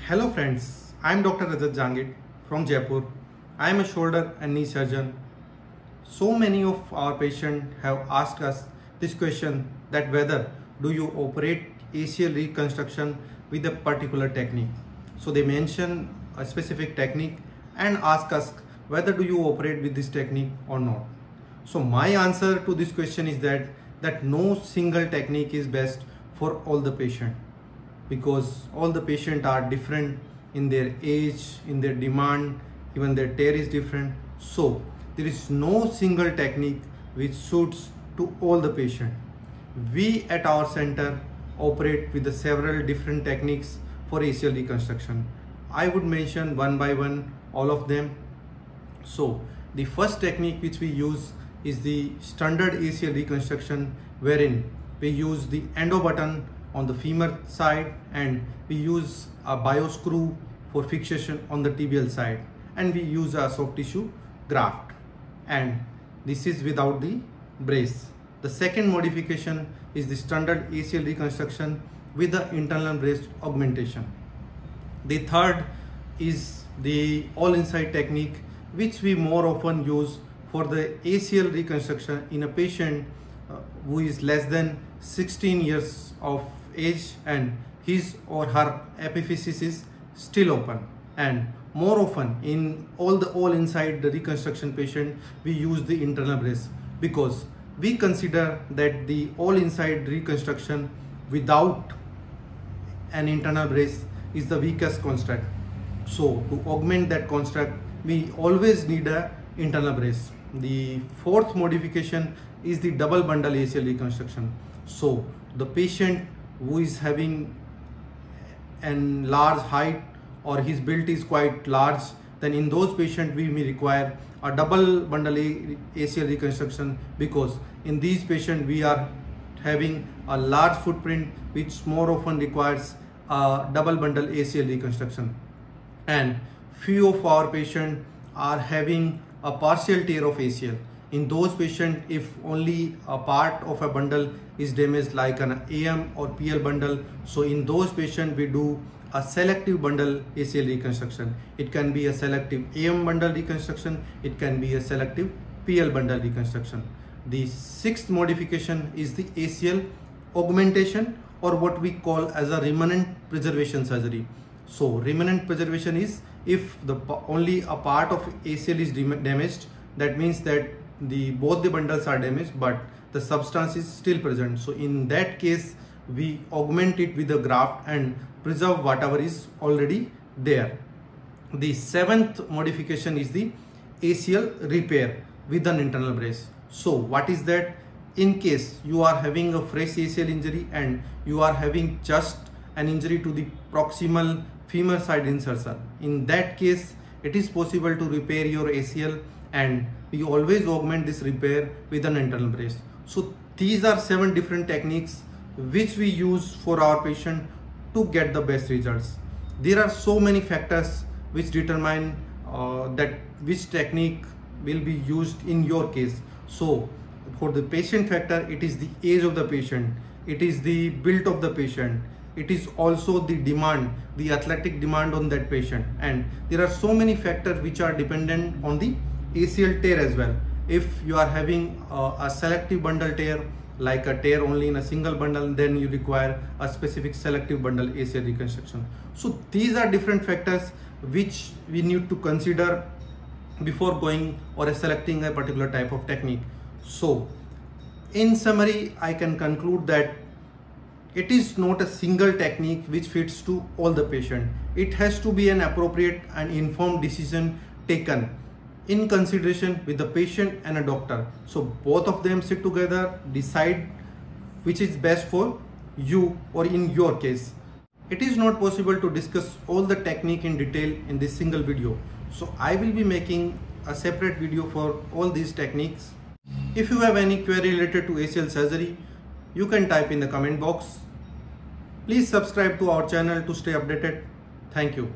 Hello friends, I am Dr. Rajat Jangid from Jaipur. I am a shoulder and knee surgeon. So many of our patients have asked us this question that whether do you operate ACL reconstruction with a particular technique. So they mention a specific technique and ask us whether do you operate with this technique or not. So my answer to this question is that no single technique is best for all the patient, because all the patients are different in their age, in their demand, even their tear is different. So there is no single technique which suits to all the patient. We at our center operate with the several different techniques for ACL reconstruction. I would mention one by one all of them. So the first technique which we use is the standard ACL reconstruction, wherein we use the endo button on the femur side and we use a bio screw for fixation on the tibial side, and we use a soft tissue graft, and this is without the brace. The second modification is the standard ACL reconstruction with the internal brace augmentation. The third is the all inside technique, which we more often use for the ACL reconstruction in a patient who is less than 16 years of age and his or her epiphysis is still open. And more often in all inside the reconstruction patient, we use the internal brace, because we consider that the all inside reconstruction without an internal brace is the weakest construct. So to augment that construct, we always need a internal brace. The fourth modification is the double bundle ACL reconstruction. So the patient who is having a large height or his build is quite large, then in those patients we may require a double bundle ACL reconstruction, because in these patients we are having a large footprint which more often requires a double bundle ACL reconstruction. And few of our patients are having a partial tear of ACL. In those patients, if only a part of a bundle is damaged, like an AM or PL bundle, so in those patients we do a selective bundle ACL reconstruction. It can be a selective AM bundle reconstruction, it can be a selective PL bundle reconstruction. The sixth modification is the ACL augmentation, or what we call as a remnant preservation surgery. So remnant preservation is if only a part of ACL is damaged, that means that both the bundles are damaged but the substance is still present. So in that case we augment it with the graft and preserve whatever is already there. The seventh modification is the ACL repair with an internal brace. So what is that? In case you are having a fresh ACL injury and you are having just an injury to the proximal femur side insertion, in that case it is possible to repair your ACL, and we always augment this repair with an internal brace. So these are 7 different techniques which we use for our patient to get the best results. There are so many factors which determine that which technique will be used in your case. So for the patient factor, it is the age of the patient, it is the build of the patient, it is also the demand, the athletic demand on that patient, and there are so many factors which are dependent on the ACL tear as well. If you are having a selective bundle tear, like a tear only in a single bundle, then you require a specific selective bundle ACL reconstruction. So these are different factors which we need to consider before going or selecting a particular type of technique. So in summary, I can conclude that it is not a single technique which fits to all the patient. It has to be an appropriate and informed decision taken in consideration with the patient and a doctor. So both of them sit together, decide which is best for you or in your case. It is not possible to discuss all the technique in detail in this single video. So I will be making a separate video for all these techniques. If you have any query related to ACL surgery, you can type in the comment box. Please subscribe to our channel to stay updated. Thank you.